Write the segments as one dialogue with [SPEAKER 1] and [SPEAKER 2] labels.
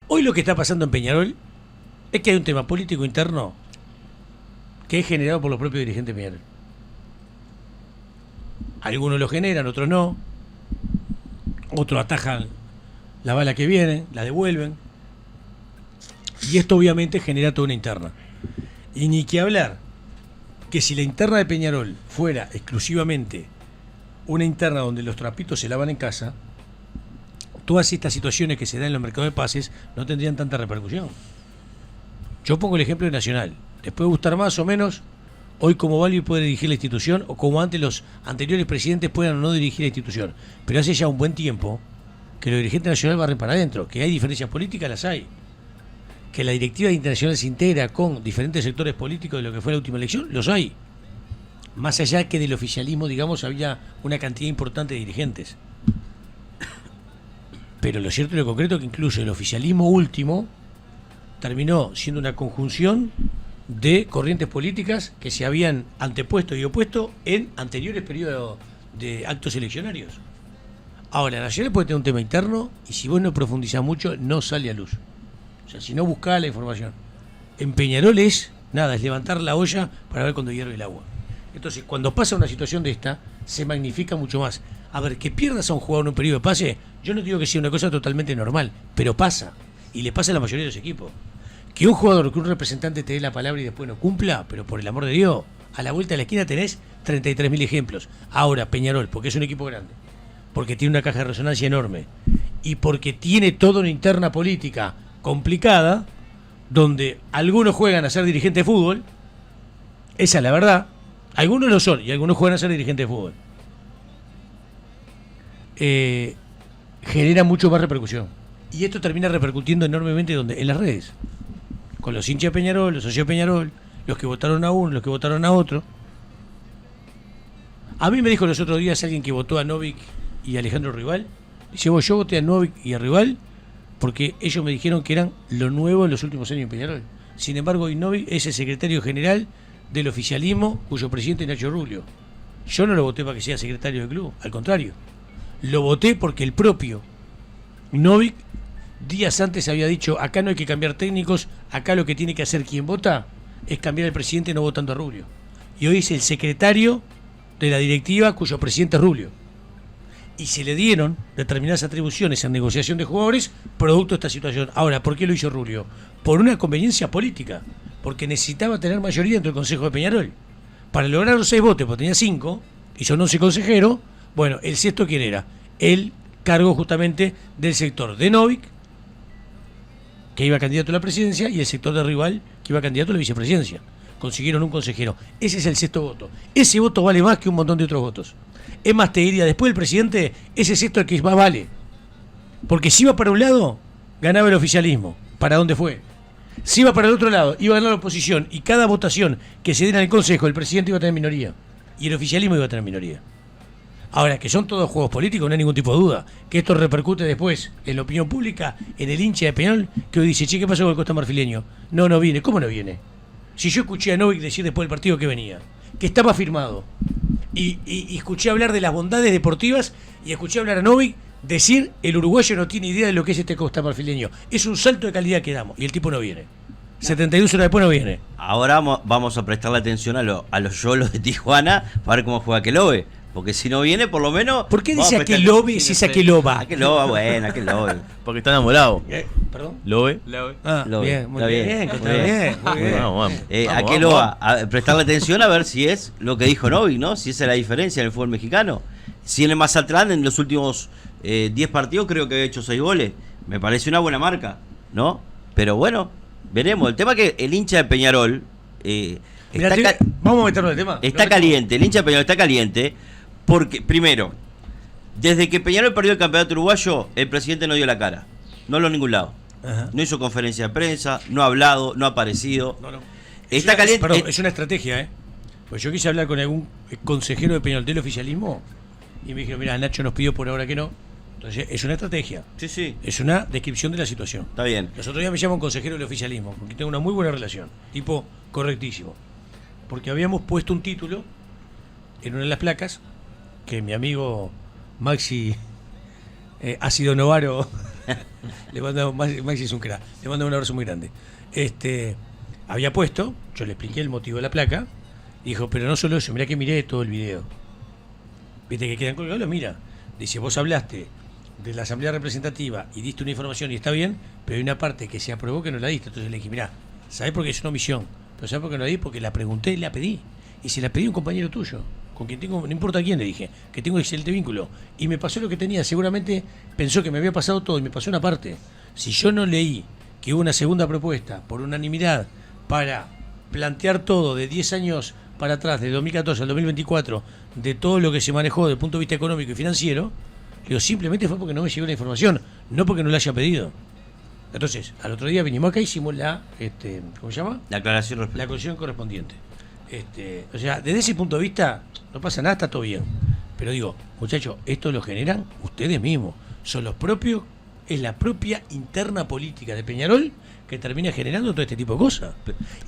[SPEAKER 1] Hoy lo que está pasando en Peñarol es que hay un tema político interno que es generado por los propios dirigentes de Peñarol. Algunos lo generan, otros no. Otros atajan la bala que viene, la devuelven. Y esto obviamente genera toda una interna. Y ni que hablar que si la interna de Peñarol fuera exclusivamente una interna donde los trapitos se lavan en casa, todas estas situaciones que se dan en los mercados de pases no tendrían tanta repercusión. Yo pongo el ejemplo de Nacional. Les puede gustar más o menos hoy como Balbi puede dirigir la institución o como antes los anteriores presidentes puedan o no dirigir la institución. Pero hace ya un buen tiempo que los dirigentes nacionales barren para adentro, que hay diferencias políticas, las hay. Que la directiva internacional se integra con diferentes sectores políticos de lo que fue la última elección, los hay. Más allá que del oficialismo, digamos, había una cantidad importante de dirigentes. Pero lo cierto y lo concreto es que incluso el oficialismo último terminó siendo una conjunción de corrientes políticas que se habían antepuesto y opuesto en anteriores periodos de actos eleccionarios. Ahora, Nacional puede tener un tema interno y si vos no profundizás mucho, no sale a luz. O sea, si no buscás la información. En Peñarol es levantar la olla para ver cuando hierve el agua. Entonces, cuando pasa una situación de esta, se magnifica mucho más. A ver, que pierdas a un jugador en un periodo de pase, yo no digo que sea una cosa totalmente normal, pero pasa. Y le pasa a la mayoría de los equipos. Que un jugador, que un representante te dé la palabra y después no cumpla, pero por el amor de Dios, a la vuelta de la esquina tenés 33.000 ejemplos. Ahora, Peñarol, porque es un equipo grande, porque tiene una caja de resonancia enorme y porque tiene toda una interna política complicada, donde algunos juegan a ser dirigentes de fútbol, esa es la verdad, algunos lo son y algunos juegan a ser dirigentes de fútbol. Genera mucho más repercusión. Y esto termina repercutiendo enormemente donde en las redes. Con los hinchas de Peñarol, los socios de Peñarol, los que votaron a uno, los que votaron a otro. A mí me dijo los otros días alguien que votó a Novik y a Alejandro Rival. Dice, yo voté a Novik y a Rival porque ellos me dijeron que eran lo nuevo en los últimos años en Peñarol. Sin embargo, hoy Novik es el secretario general del oficialismo, cuyo presidente es Nacho Rubio. Yo no lo voté para que sea secretario del club, al contrario. Lo voté porque el propio Novik días antes había dicho, acá no hay que cambiar técnicos, acá lo que tiene que hacer quien vota es cambiar al presidente no votando a Rubio. Y hoy es el secretario de la directiva cuyo presidente es Rubio. Y se le dieron determinadas atribuciones en negociación de jugadores producto de esta situación. Ahora, ¿por qué lo hizo Rubio? Por una conveniencia política, porque necesitaba tener mayoría dentro del Consejo de Peñarol. Para lograr los 6 votos, porque tenía 5, y son 11 consejeros, bueno, el sexto, ¿quién era? El cargo justamente del sector de Novik, que iba candidato a la presidencia, y el sector de Rival, que iba candidato a la vicepresidencia. Consiguieron un consejero. Ese es el sexto voto. Ese voto vale más que un montón de otros votos. Es más, te diría, después del presidente, ese sexto el que más vale. Porque si iba para un lado, ganaba el oficialismo. ¿Para dónde fue? Si iba para el otro lado, iba a ganar la oposición, y cada votación que se diera en el Consejo, el presidente iba a tener minoría. Y el oficialismo iba a tener minoría. Ahora, que son todos juegos políticos, no hay ningún tipo de duda. Que esto repercute después en la opinión pública, en el hincha de Peñarol, que hoy dice, che, ¿qué pasó con el Costa Marfileño? No viene. ¿Cómo no viene? Si yo escuché a Novik decir después del partido que venía, que estaba firmado, y escuché hablar de las bondades deportivas, y escuché hablar a Novik decir, el uruguayo no tiene idea de lo que es este Costa Marfileño. Es un salto de calidad que damos, y el tipo no viene. 72 horas después no viene.
[SPEAKER 2] Ahora vamos a prestarle atención a los yolos de Tijuana para ver cómo juega Aquelobe. Porque si no viene, por lo menos...
[SPEAKER 1] ¿Por qué dice Aquelobe si es Aqueloba?
[SPEAKER 2] Aqueloba, bueno, Aquelobe.
[SPEAKER 3] Porque está enamorado.
[SPEAKER 1] ¿Perdón?
[SPEAKER 3] ¿Lobe?
[SPEAKER 1] Ah,
[SPEAKER 2] Lobe.
[SPEAKER 1] bien, muy
[SPEAKER 2] Está
[SPEAKER 1] bien. Muy bien.
[SPEAKER 3] Vamos.
[SPEAKER 2] Aqueloba, prestarle atención a ver si es lo que dijo Novik, ¿no? Si esa es la diferencia en el fútbol mexicano. Si en el Mazatlán, en los últimos 10 partidos, creo que había hecho 6 goles. Me parece una buena marca, ¿no? Pero bueno, veremos. El tema es que el hincha de Peñarol...
[SPEAKER 1] vamos a meternos en el tema.
[SPEAKER 2] Está caliente, el hincha de Peñarol está caliente... Porque, primero, desde que Peñarol perdió el campeonato uruguayo, el presidente no dio la cara. No habló en ningún lado.
[SPEAKER 1] Ajá.
[SPEAKER 2] No hizo conferencia de prensa, no ha hablado, no ha aparecido.
[SPEAKER 1] No.
[SPEAKER 2] Está caliente.
[SPEAKER 1] Perdón, es una estrategia, ¿eh? Pues yo quise hablar con algún consejero de Peñarol del oficialismo y me dijeron, mira, Nacho nos pidió por ahora que no. Entonces, es una estrategia.
[SPEAKER 2] Sí.
[SPEAKER 1] Es una descripción de la situación.
[SPEAKER 2] Está bien.
[SPEAKER 1] Los otros días me llaman un consejero del oficialismo, porque tengo una muy buena relación. Tipo, correctísimo. Porque habíamos puesto un título en una de las placas que mi amigo Maxi Ácido Novaro le mando, Maxi es un crack, le mando un abrazo muy grande. Había puesto, yo le expliqué el motivo de la placa, y dijo, pero no solo eso, mirá que miré todo el video. Viste que quedan colgados, lo mira. Dice, vos hablaste de la Asamblea Representativa y diste una información y está bien, pero hay una parte que se aprobó que no la diste. Entonces le dije, mirá, ¿sabés por qué es una omisión? Pero ¿sabés por qué no la di? Porque la pregunté y la pedí. Y se la pedí a un compañero tuyo, con quien tengo, no importa quién, le dije, que tengo excelente vínculo. Y me pasó lo que tenía, seguramente pensó que me había pasado todo y me pasó una parte. Si yo no leí que hubo una segunda propuesta por unanimidad para plantear todo de 10 años para atrás, de 2014 al 2024, de todo lo que se manejó desde el punto de vista económico y financiero, digo, simplemente fue porque no me llegó la información, no porque no la haya pedido. Entonces, al otro día vinimos acá y hicimos la, ¿cómo se llama?
[SPEAKER 2] La aclaración.
[SPEAKER 1] La aclaración correspondiente. O sea, desde ese punto de vista, no pasa nada, está todo bien. Pero digo, muchachos, esto lo generan ustedes mismos. Son los propios, es la propia interna política de Peñarol que termina generando todo este tipo de cosas.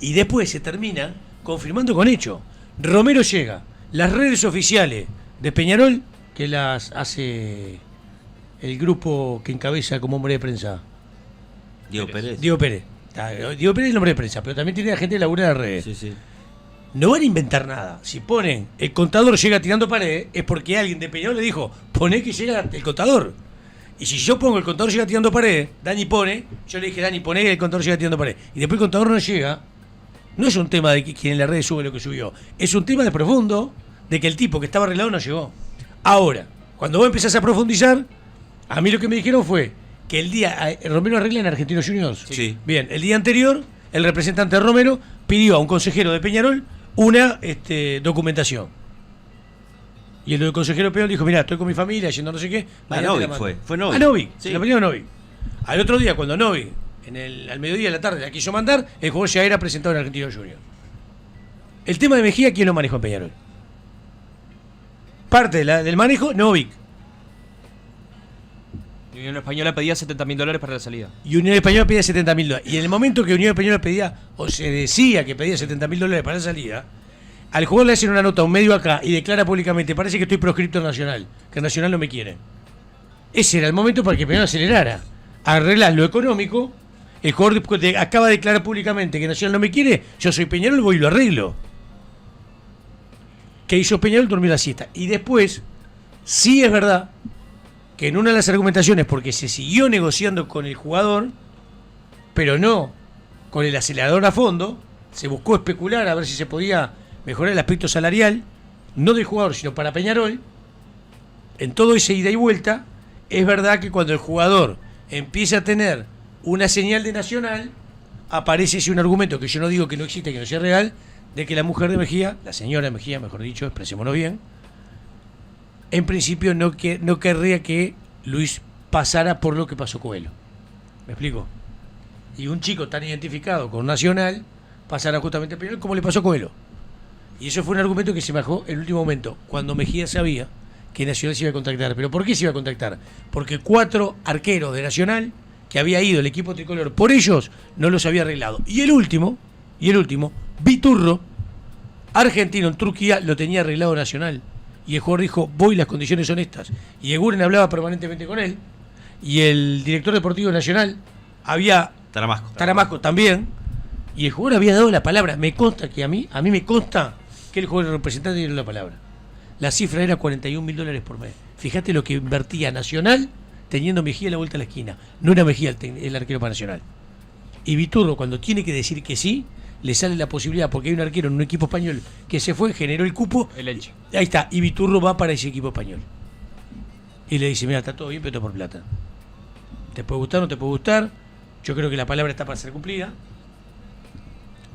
[SPEAKER 1] Y después se termina confirmando con hecho. Romero llega, las redes oficiales de Peñarol, que las hace el grupo que encabeza como hombre de prensa.
[SPEAKER 2] Diego Pérez.
[SPEAKER 1] Diego Pérez es el hombre de prensa, pero también tiene la gente de labura de las redes.
[SPEAKER 2] Sí.
[SPEAKER 1] No van a inventar nada. Si ponen el contador llega tirando pared, es porque alguien de Peñarol le dijo, poné que llega el contador. Y si yo pongo el contador llega tirando pared, Dani pone, yo le dije, Dani, poné que el contador llega tirando pared. Y después el contador no llega, no es un tema de que quien en las redes sube lo que subió. Es un tema de profundo de que el tipo que estaba arreglado no llegó. Ahora, cuando vos empezás a profundizar, a mí lo que me dijeron fue que el día, Romero arregla en Argentinos Juniors.
[SPEAKER 2] Sí.
[SPEAKER 1] Bien, el día anterior, el representante de Romero pidió a un consejero de Peñarol una documentación. Y el consejero de Peñarol dijo, mirá, estoy con mi familia, yendo no sé qué.
[SPEAKER 2] Novik fue Novik.
[SPEAKER 1] A Novik,
[SPEAKER 2] Sí.
[SPEAKER 1] se la pidió a Novik. Al otro día, cuando Novik, al mediodía de la tarde, la quiso mandar, el jugador ya era presentado en Argentinos Juniors. El tema de Mejía, ¿quién lo manejó en Peñarol? Parte del manejo, Novik.
[SPEAKER 3] Unión Española pedía $70.000 para la salida.
[SPEAKER 1] Y Unión Española pedía $70.000. Y en el momento que Unión Española pedía, o se decía que pedía $70.000 para la salida, al jugador le hacen una nota a un medio acá y declara públicamente, parece que estoy proscripto en Nacional, que en Nacional no me quiere. Ese era el momento para que Peñarol acelerara. Arreglar lo económico, el jugador acaba de declarar públicamente que Nacional no me quiere, yo soy Peñarol, voy y lo arreglo. ¿Qué hizo Peñarol? Dormir la siesta. Y después, sí es verdad que en una de las argumentaciones, porque se siguió negociando con el jugador, pero no con el acelerador a fondo, se buscó especular a ver si se podía mejorar el aspecto salarial, no del jugador, sino para Peñarol. En todo ese ida y vuelta, es verdad que cuando el jugador empieza a tener una señal de Nacional, aparece ese un argumento que yo no digo que no existe, que no sea real, de que la mujer de Mejía, la señora de Mejía, mejor dicho, expresémonos bien, en principio no querría que Luis pasara por lo que pasó Coelho. ¿Me explico? Y un chico tan identificado con Nacional pasara justamente a Peñarol como le pasó a Coelho. Y eso fue un argumento que se bajó en el último momento, cuando Mejía sabía que Nacional se iba a contactar. ¿Pero por qué se iba a contactar? Porque 4 arqueros de Nacional, que había ido el equipo tricolor por ellos, no los había arreglado. Y el último, Viturro, argentino en Turquía, lo tenía arreglado Nacional. Y el jugador dijo, voy, las condiciones son estas. Y Eguren hablaba permanentemente con él. Y el director deportivo nacional Taramasco también. Y el jugador había dado la palabra. Me consta que a mí me consta que el jugador representante dio la palabra. La cifra era $41.000 por mes. Fíjate lo que invertía Nacional teniendo Mejía a la vuelta a la esquina. No era Mejía el arquero para Nacional. Y Viturro, cuando tiene que decir que sí, le sale la posibilidad, porque hay un arquero en un equipo español que se fue, generó el cupo.
[SPEAKER 3] El Elche.
[SPEAKER 1] Ahí está, y Viturro va para ese equipo español. Y le dice, mira, está todo bien, pero todo por plata. Te puede gustar, no te puede gustar. Yo creo que la palabra está para ser cumplida.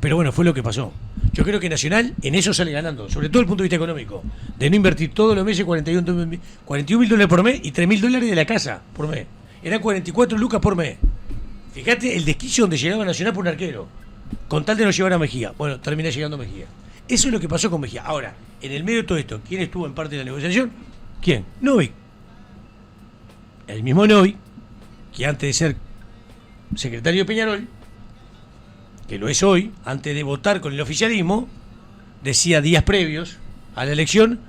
[SPEAKER 1] Pero bueno, fue lo que pasó. Yo creo que Nacional en eso sale ganando, sobre todo desde el punto de vista económico. De no invertir todos los meses $41.000 por mes y $3.000 de la casa por mes. eran 44 lucas por mes. Fíjate el desquicio donde llegaba Nacional por un arquero, con tal de no llevar a Mejía. Bueno, termina llegando Mejía. Eso es lo que pasó con Mejía. Ahora, en el medio de todo esto, ¿quién estuvo en parte de la negociación? ¿Quién? Novik. El mismo Novik, que antes de ser secretario de Peñarol, que lo es hoy, antes de votar con el oficialismo, decía días previos a la elección,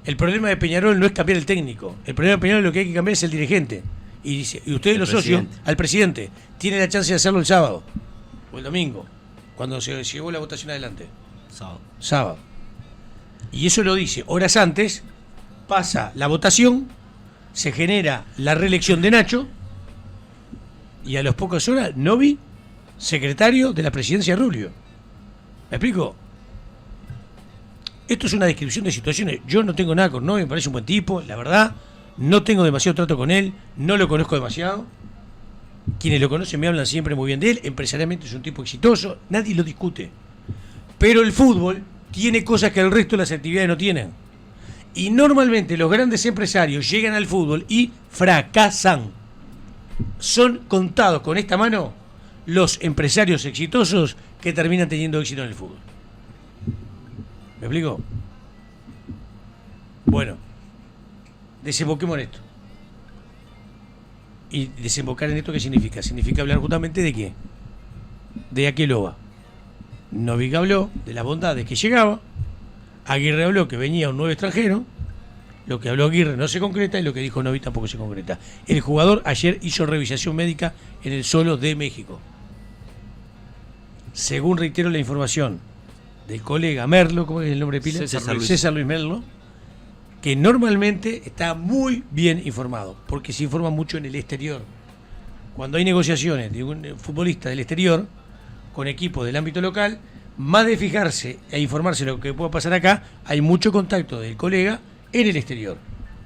[SPEAKER 1] el problema de Peñarol no es cambiar el técnico, el problema de Peñarol lo que hay que cambiar es el dirigente. Y dice, y ustedes los socios, al presidente, tienen la chance de hacerlo el sábado o el domingo, cuando se llevó la votación adelante. Sábado. Y eso lo dice horas antes, pasa la votación, se genera la reelección de Nacho, y a las pocas horas, Novi, secretario de la presidencia de Rubio. ¿Me explico? Esto es una descripción de situaciones. Yo no tengo nada con Novi, me parece un buen tipo, la verdad. No tengo demasiado trato con él, no lo conozco demasiado. Quienes lo conocen me hablan siempre muy bien de él. Empresarialmente es un tipo exitoso, nadie lo discute. Pero el fútbol tiene cosas que el resto de las actividades no tienen. Y normalmente los grandes empresarios llegan al fútbol y fracasan. Son contados con esta mano los empresarios exitosos que terminan teniendo éxito en el fútbol. ¿Me explico? Bueno, desemboquemos en esto. ¿Y desembocar en esto qué significa? Significa hablar justamente de qué. De Aqueloba. Novik habló de las bondades que llegaba. Aguirre habló que venía un nuevo extranjero. Lo que habló Aguirre no se concreta y lo que dijo Novik tampoco se concreta. El jugador ayer hizo revisación médica en el Solo de México. Según reitero la información del colega Merlo, ¿cómo es el nombre de pila? César Luis Merlo, que normalmente está muy bien informado, porque se informa mucho en el exterior. Cuando hay negociaciones de un futbolista del exterior con equipos del ámbito local, más de fijarse e informarse de lo que pueda pasar acá, hay mucho contacto del colega en el exterior,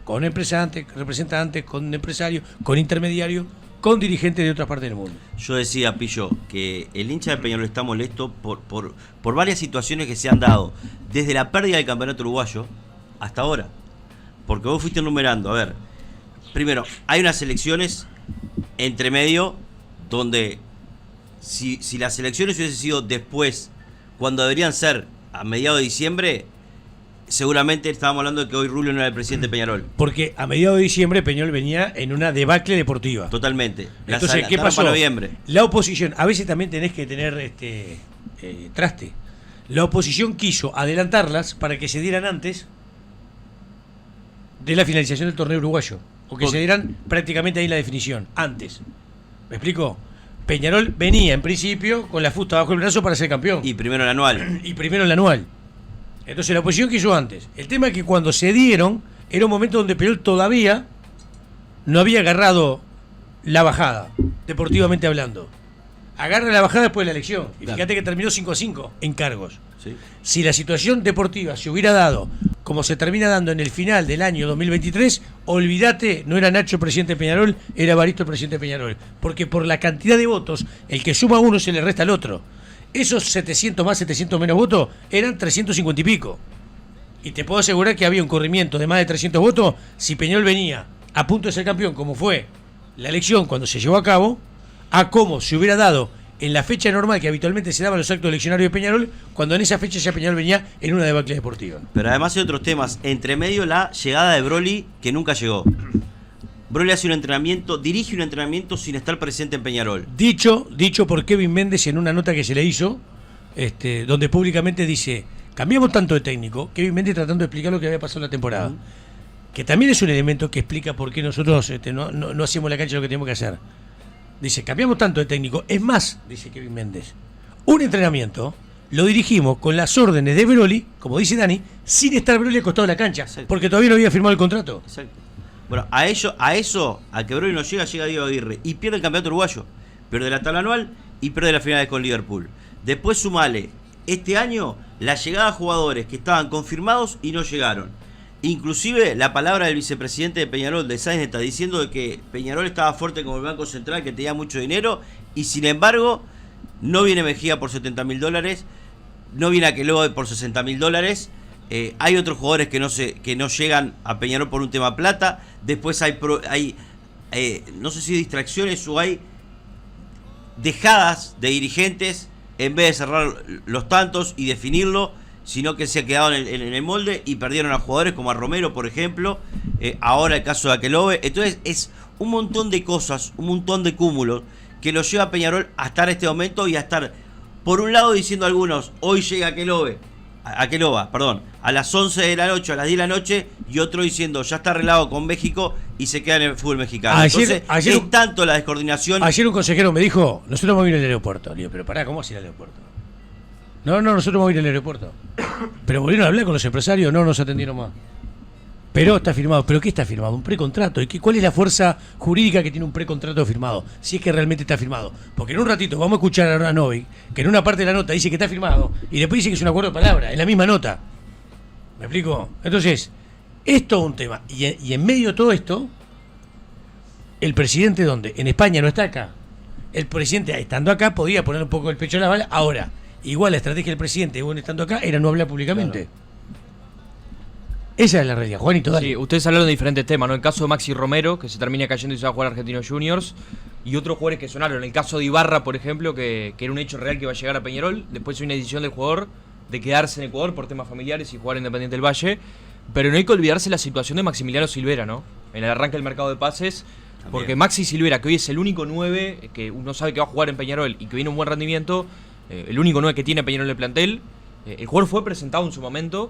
[SPEAKER 1] con representantes, con empresarios, con intermediarios, con dirigentes de otras partes del mundo.
[SPEAKER 2] Yo decía, Pillo, que el hincha de Peñarol está molesto por varias situaciones que se han dado, desde la pérdida del campeonato uruguayo hasta ahora. Porque vos fuiste enumerando, a ver, primero, hay unas elecciones entre medio donde si las elecciones hubiesen sido después, cuando deberían ser a mediados de diciembre, seguramente estábamos hablando de que hoy Rubio no era el presidente de Peñarol.
[SPEAKER 1] Porque a mediados de diciembre Peñarol venía en una debacle deportiva.
[SPEAKER 2] Totalmente.
[SPEAKER 1] Entonces, ¿qué pasó?
[SPEAKER 2] Para noviembre.
[SPEAKER 1] La oposición, a veces también tenés que tener traste. La oposición quiso adelantarlas para que se dieran antes de la finalización del torneo uruguayo. O que se dieran prácticamente ahí la definición, antes. ¿Me explico? Peñarol venía en principio con la fusta bajo el brazo para ser campeón.
[SPEAKER 2] Y primero el anual.
[SPEAKER 1] Entonces la oposición quiso antes. El tema es que cuando se dieron, era un momento donde Peñarol todavía no había agarrado la bajada, deportivamente hablando. Agarra la bajada después de la elección. Y fíjate que terminó 5-5 en cargos. Sí. Si la situación deportiva se hubiera dado como se termina dando en el final del año 2023, olvídate, no era Nacho presidente de Peñarol, era Baristo el presidente de Peñarol. Porque por la cantidad de votos, el que suma uno se le resta al otro. Esos 700 más, 700 menos votos eran 350 y pico. Y te puedo asegurar que había un corrimiento de más de 300 votos si Peñarol venía a punto de ser campeón, como fue la elección cuando se llevó a cabo, a cómo se hubiera dado en la fecha normal que habitualmente se daban los actos eleccionarios de Peñarol, cuando en esa fecha ya Peñarol venía en una debacle deportiva.
[SPEAKER 2] Pero además hay otros temas. Entre medio la llegada de Broly, que nunca llegó. Broly hace un entrenamiento, dirige un entrenamiento sin estar presente en Peñarol.
[SPEAKER 1] Dicho por Kevin Méndez en una nota que se le hizo, donde públicamente dice, cambiamos tanto de técnico, Kevin Méndez tratando de explicar lo que había pasado en la temporada, que también es un elemento que explica por qué nosotros no hacemos la cancha lo que tenemos que hacer. Dice, cambiamos tanto de técnico, es más, dice Kevin Méndez, un entrenamiento lo dirigimos con las órdenes de Broly, como dice Dani, sin estar Broly al costado de la cancha. Exacto. Porque todavía no había firmado el contrato.
[SPEAKER 2] Exacto. Bueno, a que Broly no llega Diego Aguirre y pierde el campeonato uruguayo, pierde la tabla anual y pierde las finales con Liverpool. Después sumale este año la llegada de jugadores que estaban confirmados y no llegaron. Inclusive la palabra del vicepresidente de Peñarol, de Sáenz, está diciendo de que Peñarol estaba fuerte como el Banco Central, que tenía mucho dinero, y sin embargo no viene Mejía por $70.000, no viene Aqueloba por $60.000. Hay otros jugadores que no llegan a Peñarol por un tema plata. Después hay no sé si distracciones o hay dejadas de dirigentes en vez de cerrar los tantos y definirlo, sino que se ha quedado en el molde y perdieron a jugadores como a Romero, por ejemplo, ahora el caso de Aquelobe. Entonces es un montón de cosas, un montón de cúmulos que lo lleva a Peñarol a estar en este momento y a estar, por un lado, diciendo a algunos, hoy llega Aqueloba, a las 11 de la noche, a las 10 de la noche, y otro diciendo, ya está arreglado con México y se queda en el fútbol mexicano. Entonces, es tanto la descoordinación.
[SPEAKER 1] Ayer un consejero me dijo, nosotros vamos a ir al aeropuerto. Le digo, pero pará, ¿cómo vas a ir al aeropuerto? No, nosotros vamos a ir al aeropuerto. Pero volvieron a hablar con los empresarios, no nos atendieron más. Pero está firmado. ¿Pero qué está firmado? Un precontrato. ¿Y cuál es la fuerza jurídica que tiene un precontrato firmado? Si es que realmente está firmado. Porque en un ratito vamos a escuchar a Novik, que en una parte de la nota dice que está firmado, y después dice que es un acuerdo de palabra, en la misma nota. ¿Me explico? Entonces, esto es un tema. Y en medio de todo esto, el presidente, ¿dónde? En España, no está acá. El presidente, estando acá, podía poner un poco el pecho en la bala. Ahora, igual la estrategia del presidente, bueno, estando acá, era no hablar públicamente. Claro. Esa es la realidad, Juanito, dale.
[SPEAKER 3] Sí, ustedes hablaron de diferentes temas, ¿no? El caso de Maxi Romero, que se termina cayendo y se va a jugar a Argentinos Juniors, y otros jugadores que sonaron. El caso de Ibarra, por ejemplo, que era un hecho real que iba a llegar a Peñarol. Después hay una decisión del jugador de quedarse en Ecuador por temas familiares y jugar en Independiente del Valle. Pero no hay que olvidarse la situación de Maximiliano Silvera, ¿no? En el arranque del mercado de pases. También. Porque Maxi Silvera, que hoy es el único 9 que uno sabe que va a jugar en Peñarol y que viene un buen rendimiento, el único 9 que tiene Peñarol en el plantel, el jugador fue presentado en su momento.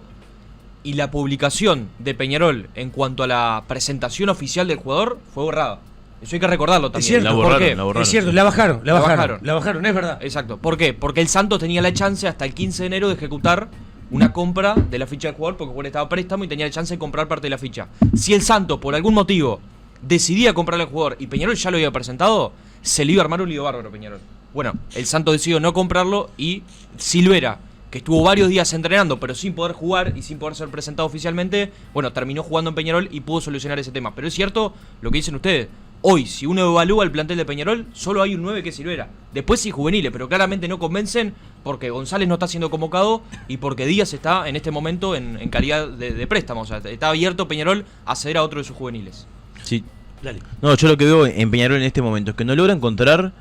[SPEAKER 3] Y la publicación de Peñarol en cuanto a la presentación oficial del jugador fue borrada. Eso hay que recordarlo también.
[SPEAKER 1] Es cierto,
[SPEAKER 3] ¿Por qué?
[SPEAKER 1] Es cierto, la bajaron, es verdad.
[SPEAKER 3] Exacto. ¿Por qué? Porque el Santos tenía la chance hasta el 15 de enero de ejecutar una compra de la ficha del jugador, porque el jugador estaba a préstamo y tenía la chance de comprar parte de la ficha. Si el Santos, por algún motivo, decidía comprarle al jugador y Peñarol ya lo había presentado, se le iba a armar un lío bárbaro a Peñarol. Bueno, el Santos decidió no comprarlo y Silvera, que estuvo varios días entrenando pero sin poder jugar y sin poder ser presentado oficialmente, bueno, terminó jugando en Peñarol y pudo solucionar ese tema. Pero es cierto lo que dicen ustedes. Hoy, si uno evalúa el plantel de Peñarol, solo hay un 9 que es Silvera. Después sí juveniles, pero claramente no convencen porque González no está siendo convocado y porque Díaz está en este momento en calidad de préstamo. O sea, está abierto Peñarol a ceder a otro de sus juveniles.
[SPEAKER 4] Sí. Dale. No, yo lo que veo en Peñarol en este momento es que no logra encontrar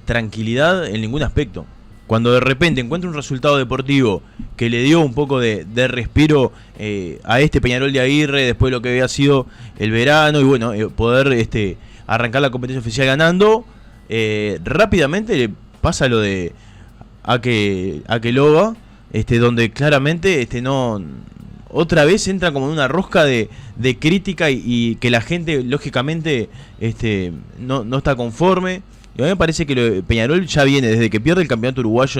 [SPEAKER 4] tranquilidad en ningún aspecto. Cuando de repente encuentra un resultado deportivo que le dio un poco de respiro a este Peñarol de Aguirre después de lo que había sido el verano y bueno, poder arrancar la competencia oficial ganando, rápidamente le pasa lo de Aqueloba, donde claramente no otra vez entra como en una rosca de crítica y que la gente lógicamente no está conforme. Y a mí me parece que Peñarol ya viene desde que pierde el campeonato uruguayo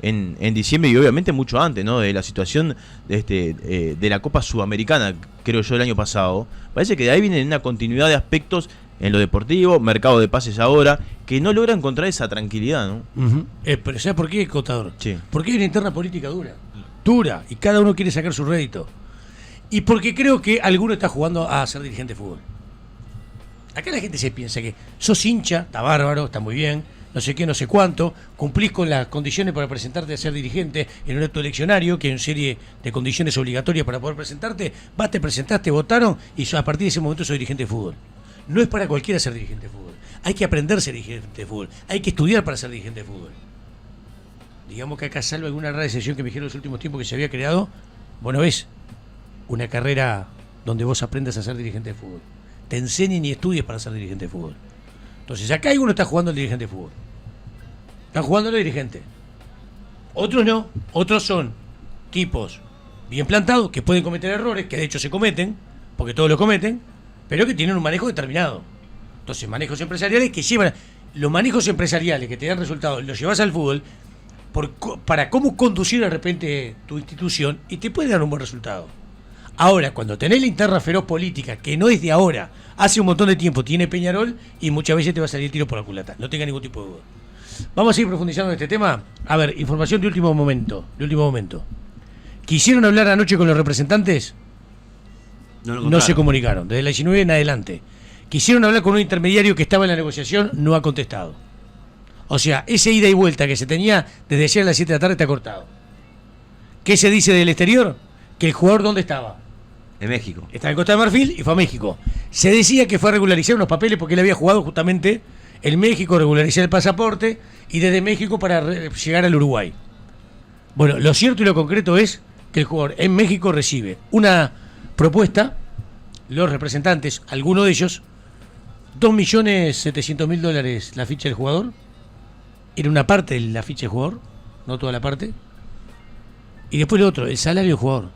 [SPEAKER 4] en diciembre y obviamente mucho antes, ¿no? De la situación de la Copa Sudamericana, creo yo, el año pasado. Parece que de ahí viene una continuidad de aspectos en lo deportivo, mercado de pases ahora, que no logra encontrar esa tranquilidad, ¿no?
[SPEAKER 1] Uh-huh. Pero ¿sabes por qué, Cotador?
[SPEAKER 4] Sí.
[SPEAKER 1] Porque hay una interna política dura, y cada uno quiere sacar su rédito. Y porque creo que alguno está jugando a ser dirigente de fútbol. Acá la gente se piensa que sos hincha, está bárbaro, está muy bien, no sé qué, no sé cuánto, cumplís con las condiciones para presentarte a ser dirigente en un acto eleccionario, que hay una serie de condiciones obligatorias para poder presentarte, te presentaste, votaron, y a partir de ese momento sos dirigente de fútbol. No es para cualquiera ser dirigente de fútbol. Hay que aprender a ser dirigente de fútbol. Hay que estudiar para ser dirigente de fútbol. Digamos que acá, salvo alguna rara excepción que me dijeron en los últimos tiempos que se había creado, bueno, es una carrera donde vos aprendas a ser dirigente de fútbol. Te enseñen y estudies para ser dirigente de fútbol. Entonces acá hay uno está jugando el dirigente de fútbol. Están jugando los dirigentes. Otros no. Otros son tipos bien plantados que pueden cometer errores, que de hecho se cometen, porque todos lo cometen, pero que tienen un manejo determinado. Entonces manejos empresariales que llevan... Los manejos empresariales que te dan resultados los llevas al fútbol para cómo conducir de repente tu institución y te puede dar un buen resultado. Ahora, cuando tenés la interna feroz política, que no es de ahora, hace un montón de tiempo tiene Peñarol y muchas veces te va a salir el tiro por la culata. No tenga ningún tipo de duda. Vamos a seguir profundizando en este tema. A ver, información de último momento. ¿Quisieron hablar anoche con los representantes? No se comunicaron. Desde la 19 en adelante. Quisieron hablar con un intermediario que estaba en la negociación, no ha contestado. O sea, ese ida y vuelta que se tenía desde ayer a las 7 de la tarde está cortado. ¿Qué se dice del exterior? Que el jugador, ¿dónde estaba?
[SPEAKER 2] En México.
[SPEAKER 1] Estaba en Costa de Marfil y fue a México. Se decía que fue a regularizar unos papeles porque él había jugado justamente en México, regularizar el pasaporte y desde México para llegar al Uruguay. Bueno, lo cierto y lo concreto es que el jugador en México recibe una propuesta, los representantes, alguno de ellos, $2.700.000 la ficha del jugador. Era una parte de la ficha del jugador, no toda la parte. Y después lo otro, el salario del jugador.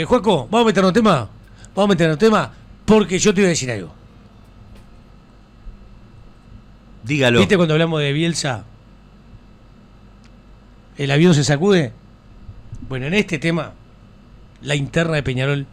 [SPEAKER 1] Juaco, ¿vamos a meternos en tema? Vamos a meternos en tema porque yo te voy a decir algo.
[SPEAKER 2] Dígalo.
[SPEAKER 1] ¿Viste cuando hablamos de Bielsa? ¿El avión se sacude? Bueno, en este tema, la interna de Peñarol.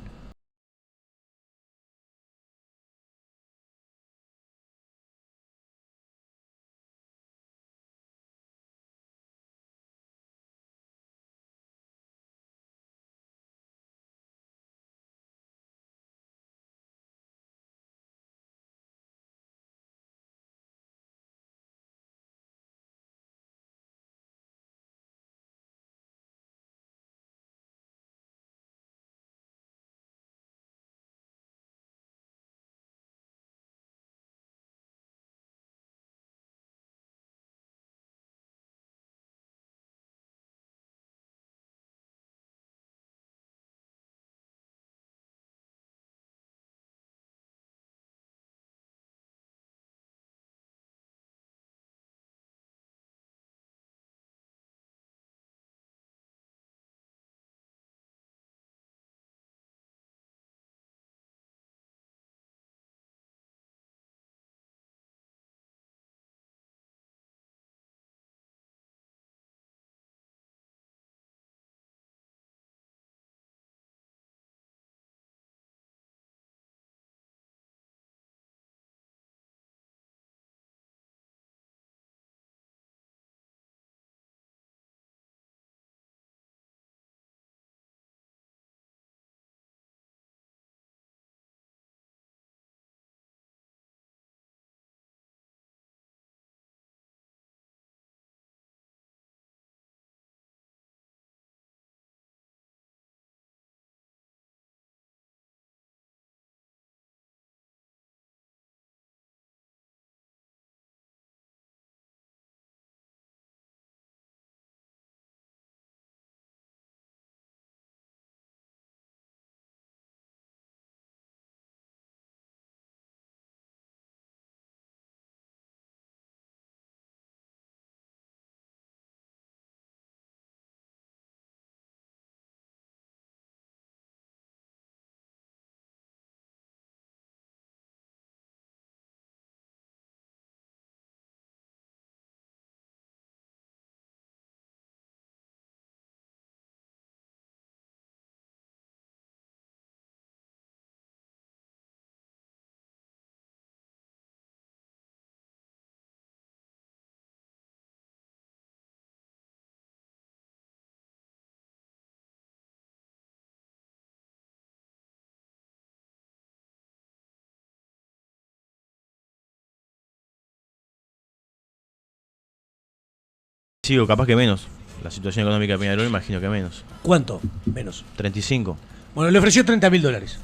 [SPEAKER 4] Sí, o capaz que menos. La situación económica de Peñarol, imagino que menos.
[SPEAKER 1] ¿Cuánto? Menos.
[SPEAKER 4] 35.
[SPEAKER 1] Bueno, le ofreció $30.000.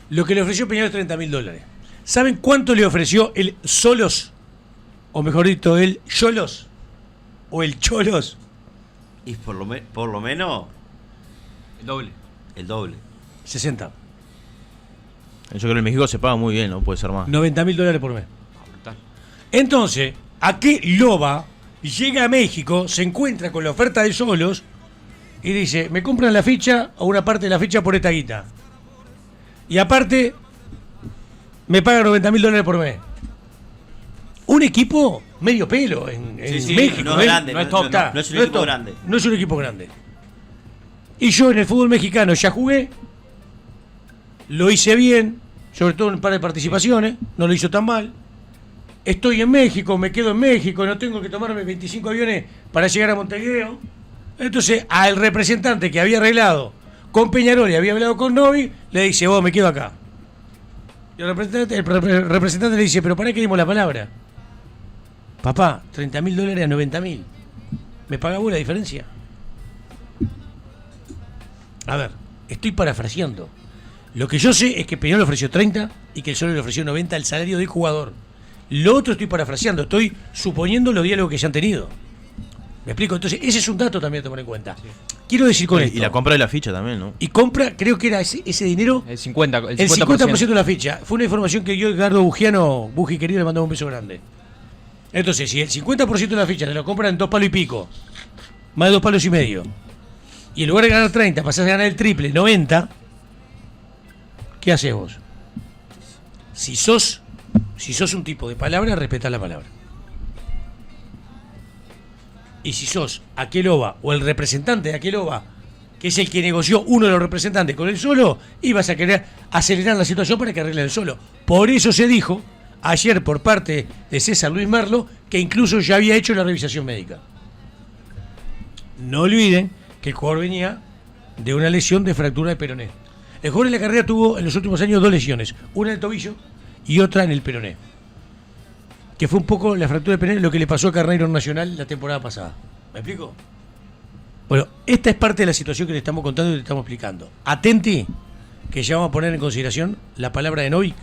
[SPEAKER 1] Lo que le ofreció Peñarol es $30.000. ¿Saben cuánto le ofreció el Solos? O mejor dicho, el Yolos. O el Cholos.
[SPEAKER 2] Y por lo menos
[SPEAKER 3] El doble.
[SPEAKER 2] el doble.
[SPEAKER 1] 60.
[SPEAKER 4] Yo creo que en México se paga muy bien, no puede ser más.
[SPEAKER 1] $90.000 por mes.
[SPEAKER 3] Brutal.
[SPEAKER 1] Entonces, ¿a qué loba llega a México, se encuentra con la oferta de Solos y dice, me compran la ficha o una parte de la ficha por esta guita? Y aparte, me pagan $90.000 por mes. Un equipo medio pelo en México.
[SPEAKER 2] No es grande,
[SPEAKER 3] no es top,
[SPEAKER 2] no es un equipo
[SPEAKER 1] top,
[SPEAKER 2] grande.
[SPEAKER 1] No es un equipo grande. Y yo en el fútbol mexicano ya jugué, lo hice bien, sobre todo en un par de participaciones, no lo hizo tan mal. Estoy en México, me quedo en México, no tengo que tomarme 25 aviones para llegar a Montevideo. Entonces, al representante que había arreglado con Peñarol y había hablado con Novi, le dice, vos me quedo acá. Y el representante le dice, pero ¿para qué dimos la palabra? Papá, $30.000 a $90.000. ¿Me paga vos la diferencia? A ver, estoy parafraseando. Lo que yo sé es que Peñarol le ofreció 30 y que el Solo le ofreció 90 el salario del jugador. Lo otro estoy parafraseando, estoy suponiendo los diálogos que ya han tenido. ¿Me explico? Entonces, ese es un dato también a tomar en cuenta. Quiero decir con esto.
[SPEAKER 4] Y la compra de la ficha también, ¿no?
[SPEAKER 1] Y compra, creo que era ese dinero.
[SPEAKER 3] El 50%.
[SPEAKER 1] El 50% de la ficha. Fue una información que yo, Edgardo Bugiano, Buji querido, le mandaba un beso grande. Entonces, si el 50% de la ficha te lo compran en 2 palos y pico, más de 2 palos y medio, y en lugar de ganar 30, pasás a ganar el triple, 90, ¿qué haces vos? Si sos un tipo de palabra, respetá la palabra. Y si sos Aqueloba o el representante de Aqueloba, que es el que negoció uno de los representantes con el Solo, ibas a querer acelerar la situación para que arregle el Solo. Por eso se dijo ayer por parte de César Luis Merlo que incluso ya había hecho la revisación médica. No olviden que el jugador venía de una lesión de fractura de peroné. El jugador en la carrera tuvo en los últimos años 2 lesiones, una en el tobillo y otra en el peroné, que fue un poco la fractura de peroné lo que le pasó a Carneiro Nacional la temporada pasada. ¿Me explico? Bueno, esta es parte de la situación que le estamos contando y le estamos explicando. Atenti, que ya vamos a poner en consideración la palabra de Novik,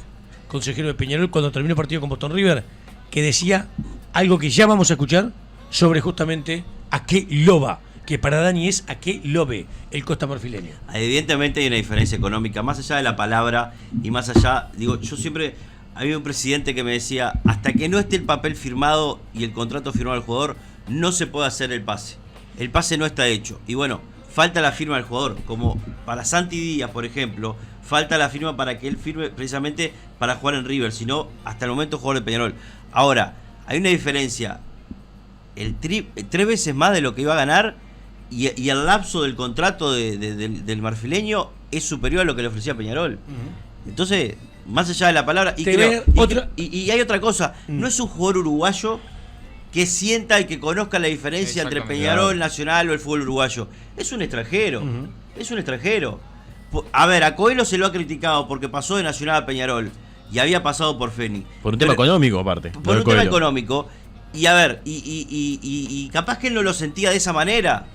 [SPEAKER 1] consejero de Peñarol, cuando terminó el partido con Boston River, que decía algo que ya vamos a escuchar sobre justamente Aqueloba, que para Dani es Aquelobe, el costa marfileño.
[SPEAKER 2] Evidentemente hay una diferencia económica, más allá de la palabra y más allá, digo, yo siempre, había un presidente que me decía, hasta que no esté el papel firmado y el contrato firmado al jugador, no se puede hacer el pase. El pase no está hecho. Y bueno, falta la firma del jugador, como para Santi Díaz, por ejemplo, falta la firma para que él firme precisamente para jugar en River, sino hasta el momento jugador de Peñarol. Ahora, hay una diferencia, 3 veces más de lo que iba a ganar y el lapso del contrato del marfileño es superior a lo que le ofrecía Peñarol. Entonces, más allá de la palabra, y hay otra cosa, no es un jugador uruguayo que sienta y que conozca la diferencia entre Peñarol, Nacional o el fútbol uruguayo. Es un extranjero, es un extranjero. A ver, a Coelho se lo ha criticado porque pasó de Nacional a Peñarol y había pasado por Feni.
[SPEAKER 4] Por un tema económico, aparte.
[SPEAKER 2] Por un tema económico. Y a ver, y capaz que él no lo sentía de esa manera.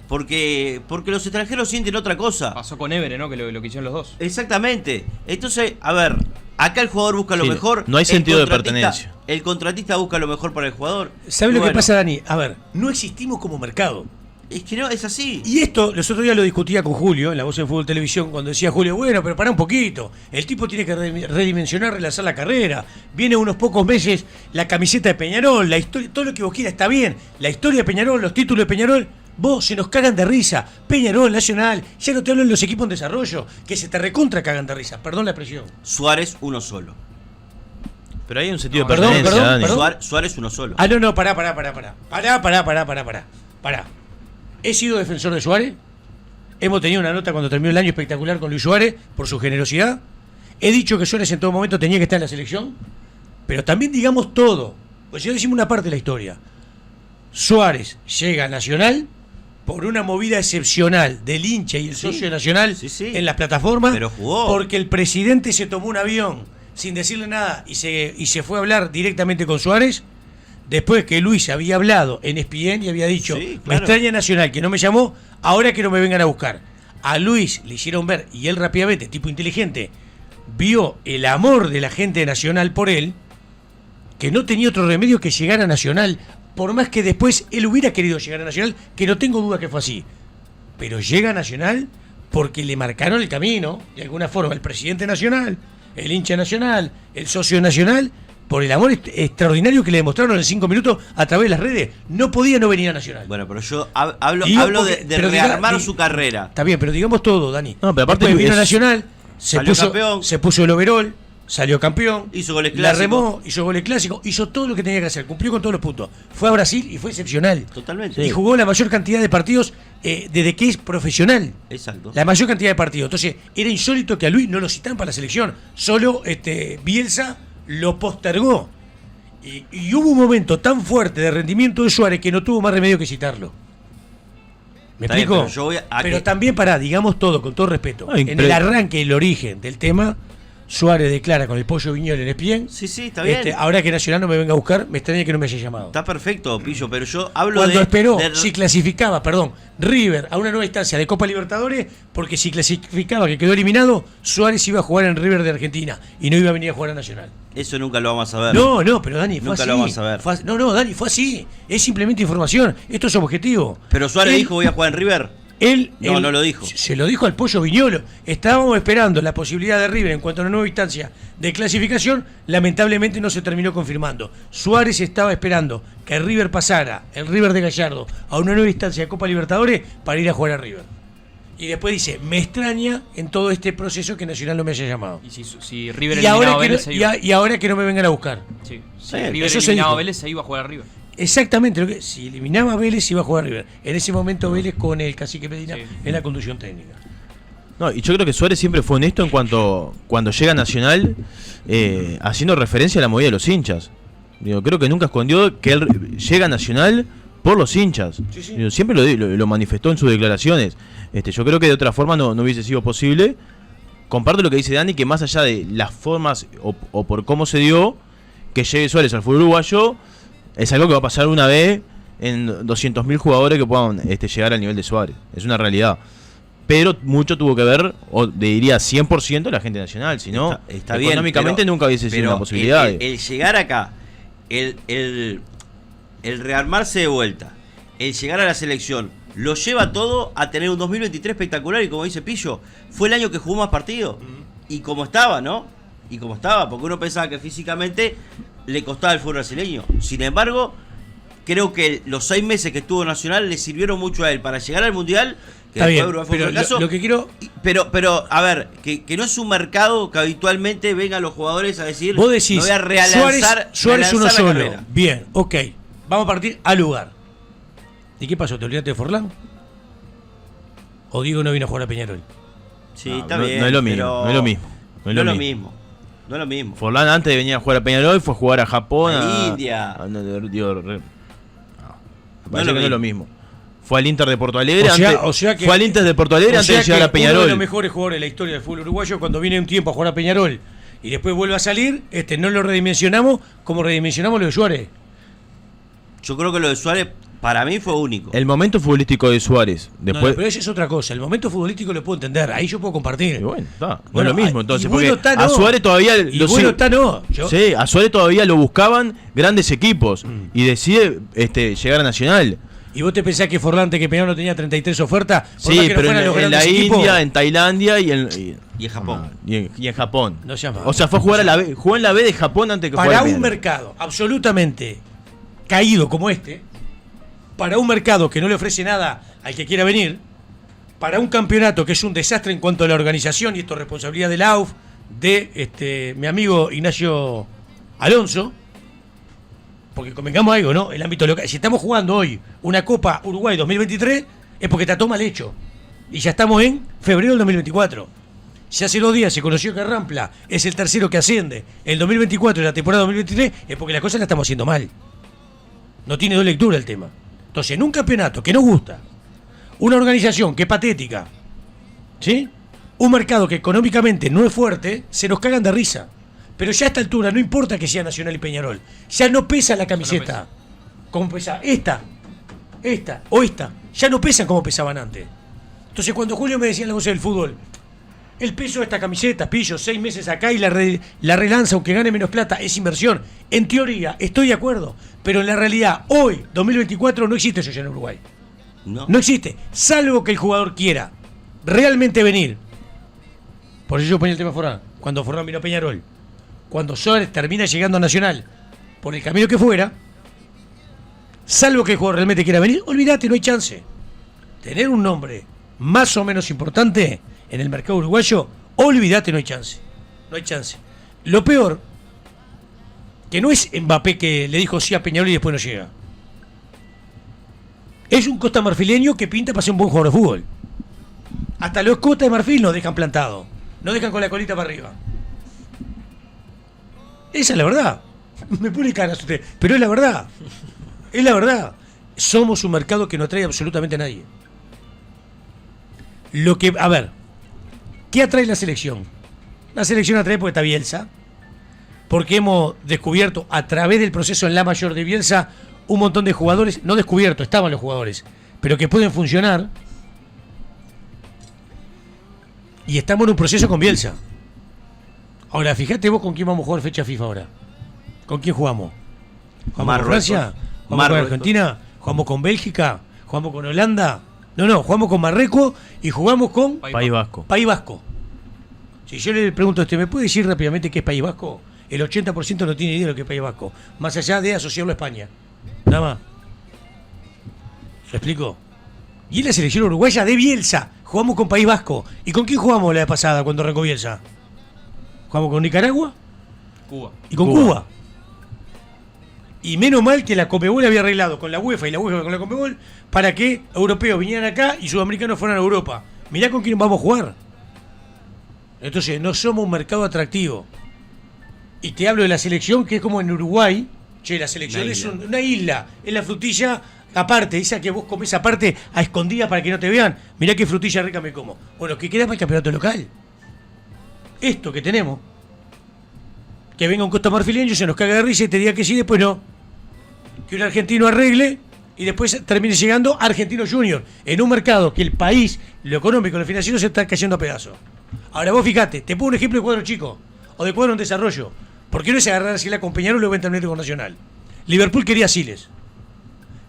[SPEAKER 2] Porque los extranjeros sienten otra cosa.
[SPEAKER 3] Pasó con Évere, ¿no? Que lo que hicieron los dos.
[SPEAKER 2] Exactamente. Entonces, a ver, acá el jugador busca lo mejor.
[SPEAKER 4] No hay sentido de pertenencia.
[SPEAKER 2] El contratista busca lo mejor para el jugador.
[SPEAKER 1] ¿Sabe lo que pasa, Dani? A ver, no existimos como mercado.
[SPEAKER 2] Es que no, es así.
[SPEAKER 1] Y esto, los otros días lo discutía con Julio, en La Voz en Fútbol Televisión, cuando decía Julio, bueno, pero pará un poquito. El tipo tiene que redimensionar, relanzar la carrera. Viene unos pocos meses la camiseta de Peñarol, la historia, todo lo que vos quieras está bien. La historia de Peñarol, los títulos de Peñarol, vos se nos cagan de risa. Peñarol, Nacional, ya no te hablo en los equipos en desarrollo, que se te recontra cagan de risa. Perdón la expresión.
[SPEAKER 2] Suárez, uno solo.
[SPEAKER 4] Pero hay un sentido de
[SPEAKER 1] perdón,
[SPEAKER 4] pertenencia, Dani.
[SPEAKER 2] Suárez, uno solo.
[SPEAKER 1] Ah, no, pará. He sido defensor de Suárez. Hemos tenido una nota cuando terminó el año espectacular con Luis Suárez por su generosidad. He dicho que Suárez en todo momento tenía que estar en la selección. Pero también digamos todo. Pues si no decimos una parte de la historia. Suárez llega a Nacional por una movida excepcional del hincha y el socio de Nacional en las plataformas.
[SPEAKER 2] Pero jugó.
[SPEAKER 1] Porque el presidente se tomó un avión sin decirle nada y se fue a hablar directamente con Suárez. Después que Luis había hablado en ESPN y había dicho, me extraña Nacional que no me llamó, ahora que no me vengan a buscar. A Luis le hicieron ver, y él rápidamente, tipo inteligente, vio el amor de la gente de Nacional por él, que no tenía otro remedio que llegar a Nacional, por más que después él hubiera querido llegar a Nacional, que no tengo duda que fue así. Pero llega a Nacional porque le marcaron el camino, de alguna forma, el presidente nacional, el hincha nacional, el socio nacional, por el amor extraordinario que le demostraron en 5 minutos a través de las redes. No podía no venir a Nacional.
[SPEAKER 2] Bueno, pero yo hablo de rearmar su carrera.
[SPEAKER 1] Está bien, pero digamos todo, Dani.
[SPEAKER 4] No, pero aparte
[SPEAKER 1] después vino a Nacional,
[SPEAKER 2] campeón,
[SPEAKER 1] se puso el overall, salió campeón,
[SPEAKER 2] hizo goles
[SPEAKER 1] la
[SPEAKER 2] clásicos,
[SPEAKER 1] remó, hizo goles clásicos, hizo todo lo que tenía que hacer, cumplió con todos los puntos. Fue a Brasil y fue excepcional.
[SPEAKER 2] Totalmente.
[SPEAKER 1] Y jugó la mayor cantidad de partidos desde que es profesional.
[SPEAKER 2] Exacto.
[SPEAKER 1] La mayor cantidad de partidos. Entonces, era insólito que a Luis no lo citaran para la selección. Solo Bielsa lo postergó. Y hubo un momento tan fuerte de rendimiento de Suárez que no tuvo más remedio que citarlo. ¿Me
[SPEAKER 2] Está
[SPEAKER 1] explico?
[SPEAKER 2] bien, pero
[SPEAKER 1] pero también digamos todo, con todo respeto. En el arranque, el origen del tema, Suárez declara con el Pollo Viñolo en ESPN.
[SPEAKER 2] Sí, está bien.
[SPEAKER 1] Ahora que Nacional no me venga a buscar, me extraña que no me haya llamado.
[SPEAKER 2] Está perfecto, Pillo, pero yo hablo
[SPEAKER 1] Cuando esperó,
[SPEAKER 2] de-
[SPEAKER 1] si clasificaba, River a una nueva instancia de Copa Libertadores, porque si clasificaba que quedó eliminado, Suárez iba a jugar en River de Argentina y no iba a venir a jugar a Nacional.
[SPEAKER 2] Eso nunca lo vamos a ver.
[SPEAKER 1] No, pero Dani, fue
[SPEAKER 2] Nunca
[SPEAKER 1] así.
[SPEAKER 2] lo vamos a ver.
[SPEAKER 1] No, Dani, fue así. Es simplemente información. Esto es objetivo.
[SPEAKER 2] Pero Suárez
[SPEAKER 1] Él-
[SPEAKER 2] dijo voy a jugar en River. No lo dijo.
[SPEAKER 1] Se lo dijo al Pollo Viñolo. Estábamos esperando la posibilidad de River en cuanto a una nueva instancia de clasificación. Lamentablemente no se terminó confirmando. Suárez estaba esperando que River pasara, el River de Gallardo, a una nueva instancia de Copa Libertadores para ir a jugar a River. Y después dice, me extraña en todo este proceso que Nacional no me haya llamado.
[SPEAKER 3] Y si River
[SPEAKER 1] Y ahora,
[SPEAKER 3] eliminaba a
[SPEAKER 1] que
[SPEAKER 3] Vélez,
[SPEAKER 1] no,
[SPEAKER 3] se iba.
[SPEAKER 1] y ahora que no me vengan a buscar.
[SPEAKER 3] Sí. Si
[SPEAKER 2] Bien,
[SPEAKER 3] River
[SPEAKER 1] eso se
[SPEAKER 3] eliminaba
[SPEAKER 1] dijo.
[SPEAKER 3] a Vélez, se iba a jugar a River.
[SPEAKER 1] Exactamente, si eliminaba a Vélez iba a jugar a River. En ese momento Vélez con el Cacique Medina
[SPEAKER 3] Sí.
[SPEAKER 1] en la conducción técnica.
[SPEAKER 4] No, y yo creo que Suárez siempre fue honesto en cuanto cuando llega a Nacional, haciendo referencia a la movida de los hinchas. Digo, creo que nunca escondió que él llega a Nacional por los hinchas.
[SPEAKER 1] Sí.
[SPEAKER 4] Digo, siempre lo manifestó en sus declaraciones. Yo creo que de otra forma no hubiese sido posible. Comparto lo que dice Dani, que más allá de las formas o por cómo se dio, que llegue Suárez al fútbol uruguayo, es algo que va a pasar una vez en 200.000 jugadores que puedan llegar al nivel de Suárez. Es una realidad. Pero mucho tuvo que ver, o diría 100% la gente nacional. Si no,
[SPEAKER 2] Está bien,
[SPEAKER 4] económicamente
[SPEAKER 2] pero-
[SPEAKER 4] nunca hubiese sido
[SPEAKER 2] pero
[SPEAKER 4] una posibilidad.
[SPEAKER 2] El llegar acá, el rearmarse de vuelta, el llegar a la selección, lo lleva todo a tener un 2023 espectacular. Y como dice Pillo, fue el año que jugó más partidos. Y como estaba, ¿no? Y como estaba, porque uno pensaba que físicamente le costaba el fútbol brasileño. Sin embargo, creo que los 6 meses que estuvo Nacional le sirvieron mucho a él para llegar al Mundial. Que
[SPEAKER 1] Está
[SPEAKER 2] después
[SPEAKER 1] bien,
[SPEAKER 2] Uruguay fue un
[SPEAKER 1] pero
[SPEAKER 2] fracaso.
[SPEAKER 1] lo que quiero...
[SPEAKER 2] Pero, a ver, que no es un mercado que habitualmente vengan los jugadores a decir,
[SPEAKER 1] Vos decís,
[SPEAKER 2] no voy a relanzar,
[SPEAKER 1] Suárez uno
[SPEAKER 2] relanzar la
[SPEAKER 1] solo.
[SPEAKER 2] carrera.
[SPEAKER 1] Bien, ok. Vamos a partir al lugar. ¿Y qué pasó? ¿Te olvidaste de Forlán? ¿O Diego no vino a jugar a Peñarol?
[SPEAKER 2] Sí,
[SPEAKER 4] No,
[SPEAKER 2] está
[SPEAKER 4] no-
[SPEAKER 2] bien.
[SPEAKER 4] no es lo mismo,
[SPEAKER 2] pero
[SPEAKER 4] no es lo mismo.
[SPEAKER 2] No es lo mismo. No es lo mismo.
[SPEAKER 4] Forlán antes de venir a jugar a Peñarol fue a jugar a Japón.
[SPEAKER 2] A India.
[SPEAKER 4] Me parece
[SPEAKER 2] lo
[SPEAKER 4] que no es lo
[SPEAKER 2] mismo.
[SPEAKER 4] mismo. Fue al Inter de Porto Alegre.
[SPEAKER 1] O sea que-
[SPEAKER 4] fue al Inter de Porto Alegre
[SPEAKER 1] O
[SPEAKER 4] antes
[SPEAKER 1] sea
[SPEAKER 4] de llegar
[SPEAKER 1] que
[SPEAKER 4] a Peñarol.
[SPEAKER 1] uno de los mejores jugadores de la historia del fútbol uruguayo, cuando viene un tiempo a jugar a Peñarol y después vuelve a salir, no lo redimensionamos como redimensionamos lo de Suárez.
[SPEAKER 2] Yo creo que lo de Suárez para mí fue único.
[SPEAKER 4] El momento futbolístico de Suárez.
[SPEAKER 1] No,
[SPEAKER 4] Después,
[SPEAKER 1] pero eso es otra cosa. El momento futbolístico lo puedo entender. Ahí yo puedo compartir.
[SPEAKER 4] y bueno, está. No
[SPEAKER 1] Bueno,
[SPEAKER 4] es lo mismo entonces.
[SPEAKER 1] y bueno
[SPEAKER 4] Porque
[SPEAKER 1] está,
[SPEAKER 4] a
[SPEAKER 1] no.
[SPEAKER 4] Suárez todavía
[SPEAKER 1] Y bueno está, no.
[SPEAKER 4] Sí, a Suárez todavía lo buscaban grandes equipos. Y decide llegar a Nacional.
[SPEAKER 1] ¿Y vos te pensás que Forlán, antes que Peñarol no tenía 33 ofertas? Por
[SPEAKER 4] Sí,
[SPEAKER 1] más que no
[SPEAKER 4] pero
[SPEAKER 1] fueran los
[SPEAKER 4] en la
[SPEAKER 1] grandes equipos?
[SPEAKER 4] India, en Tailandia y en
[SPEAKER 2] Japón.
[SPEAKER 4] y en Japón.
[SPEAKER 1] No seas malo.
[SPEAKER 4] O sea, fue a jugar a la B, jugó en la B de Japón antes que
[SPEAKER 1] Para
[SPEAKER 4] fuera a
[SPEAKER 1] un
[SPEAKER 4] Peñarol.
[SPEAKER 1] mercado absolutamente caído como para un mercado que no le ofrece nada al que quiera venir, para un campeonato que es un desastre en cuanto a la organización, y esto es responsabilidad de la AUF, de mi amigo Ignacio Alonso, porque convengamos algo, ¿no? El ámbito local. Si estamos jugando hoy una Copa Uruguay 2023, es porque está todo mal hecho. Y ya estamos en febrero del 2024. Si hace 2 días se conoció que Rampla es el tercero que asciende el 2024 y la temporada 2023, es porque las cosas las estamos haciendo mal. No tiene 2 lecturas el tema. Entonces, en un campeonato que nos gusta, una organización que es patética, ¿sí? Un mercado que económicamente no es fuerte, se nos cagan de risa. Pero ya a esta altura, no importa que sea Nacional y Peñarol, ya no pesa la camiseta. Como pesa esta, o esta, ya no pesan como pesaban antes. Entonces, cuando Julio me decía en la voz del fútbol, el peso de esta camiseta, pillo, 6 meses acá y la relanza, aunque gane menos plata, es inversión. En teoría, estoy de acuerdo, pero en la realidad, hoy, 2024, no existe eso ya en Uruguay. No existe, salvo que el jugador quiera realmente venir. Por eso yo ponía el tema Forlán. Cuando Forlán vino a Peñarol, cuando Suárez termina llegando a Nacional, por el camino que fuera, salvo que el jugador realmente quiera venir, olvídate, no hay chance. Tener un nombre más o menos importante en el mercado uruguayo, olvídate, no hay chance. No hay chance. Lo peor, que no es Mbappé que le dijo sí a Peñarol y después no llega. Es un costa marfileño que pinta para ser un buen jugador de fútbol. Hasta los Costa de Marfil nos dejan plantado. Nos dejan con la colita para arriba. Esa es la verdad. Me pone caras usted, pero es la verdad. Es la verdad. Somos un mercado que no atrae absolutamente a nadie. Lo que, a ver, ¿qué atrae la selección? La selección atrae porque está Bielsa, porque hemos descubierto a través del proceso en la mayor de Bielsa un montón de jugadores, no descubierto, estaban los jugadores, pero que pueden funcionar. Y estamos en un proceso con Bielsa. Ahora, fíjate vos con quién vamos a jugar fecha FIFA ahora. ¿Con quién jugamos? ¿Jugamos con
[SPEAKER 2] Marruecos.
[SPEAKER 1] Francia? ¿Jugamos con
[SPEAKER 2] Marruecos.
[SPEAKER 1] Argentina? ¿Jugamos con Bélgica? ¿Jugamos con Holanda? No, jugamos con Marruecos y jugamos con
[SPEAKER 4] País Vasco.
[SPEAKER 1] País Vasco. Si yo le pregunto a usted, ¿me puede decir rápidamente qué es País Vasco? El 80% no tiene idea de lo que es País Vasco. Más allá de asociarlo a España. Nada más. ¿Lo explico? Y es la selección uruguaya de Bielsa. Jugamos con País Vasco. ¿Y con quién jugamos la vez pasada cuando arrancó Bielsa? Jugamos con Nicaragua
[SPEAKER 3] Cuba.
[SPEAKER 1] y con Cuba. Y menos mal que la Conmebol había arreglado con la UEFA y la UEFA con la Conmebol para que europeos vinieran acá y sudamericanos fueran a Europa. Mirá con quién vamos a jugar. Entonces, no somos un mercado atractivo. Y te hablo de la selección, que es como en Uruguay. Che, la selección
[SPEAKER 2] Una
[SPEAKER 1] es
[SPEAKER 2] isla.
[SPEAKER 1] una isla. Es la frutilla aparte. Esa que vos comés aparte a escondidas para que no te vean. Mirá qué frutilla rica me como. Bueno, ¿qué queda para el campeonato local? Esto que tenemos. Que venga un costa marfileño, se nos caga de risa y te diga que sí, después no. Que un argentino arregle y después termine llegando Argentino Junior. En un mercado que el país, lo económico, lo financiero se está cayendo a pedazos. Ahora vos fíjate, te pongo un ejemplo de cuadro chico o de cuadro en desarrollo. ¿Por qué no es agarrar así la con Peñarol y luego entrar con Nacional? Liverpool quería a Siles.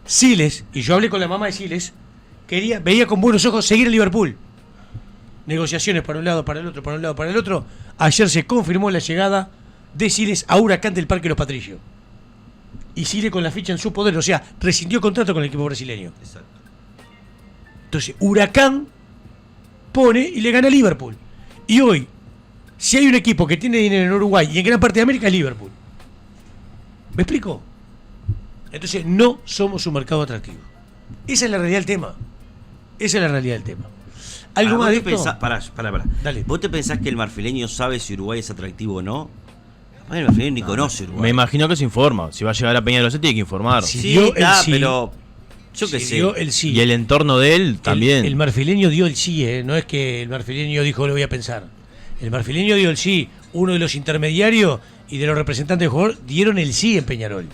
[SPEAKER 1] Siles, y yo hablé con la mamá de Siles, veía con buenos ojos seguir a Liverpool. Negociaciones para un lado, para el otro, para un lado, para el otro. Ayer se confirmó la llegada de Siles a Huracán del Parque Los Patricios. Y Siles con la ficha en su poder, o sea, rescindió contrato con el equipo brasileño.
[SPEAKER 2] Exacto.
[SPEAKER 1] Entonces, Huracán pone y le gana a Liverpool. Y hoy, si hay un equipo que tiene dinero en Uruguay y en gran parte de América, es Liverpool. ¿Me explico? Entonces, no somos un mercado atractivo. Esa es la realidad del tema. Esa es la realidad del tema. ¿Algo más de esto?
[SPEAKER 2] Pará.
[SPEAKER 1] Dale.
[SPEAKER 2] ¿Vos te pensás que el marfileño sabe si Uruguay es atractivo o no? El marfileño ni conoce Uruguay.
[SPEAKER 4] Me imagino que se informa. Si va a llegar a Peñarol, se tiene que informar.
[SPEAKER 1] Sí.
[SPEAKER 2] Sí,
[SPEAKER 1] dio el
[SPEAKER 2] está,
[SPEAKER 1] sí.
[SPEAKER 2] pero yo qué
[SPEAKER 1] Sí,
[SPEAKER 2] sé.
[SPEAKER 1] dio el sí.
[SPEAKER 4] Y el entorno de él también.
[SPEAKER 1] El marfileño dio el sí, no es que el marfileño dijo lo voy a pensar. El marfileño dio el sí. Uno de los intermediarios y de los representantes del jugador dieron el sí en Peñarol.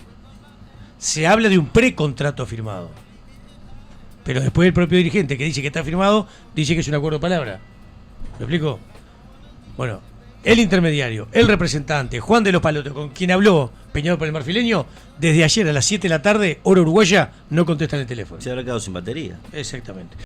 [SPEAKER 1] Se habla de un precontrato firmado. Pero después el propio dirigente que dice que está firmado, dice que es un acuerdo de palabra. ¿Me explico? Bueno, el intermediario, el representante, Juan de los Palotes, con quien habló Peñarol por el marfileño, desde ayer a las 7 de la tarde, hora uruguaya, no contestan el teléfono.
[SPEAKER 2] Se habrá quedado sin batería.
[SPEAKER 1] Exactamente.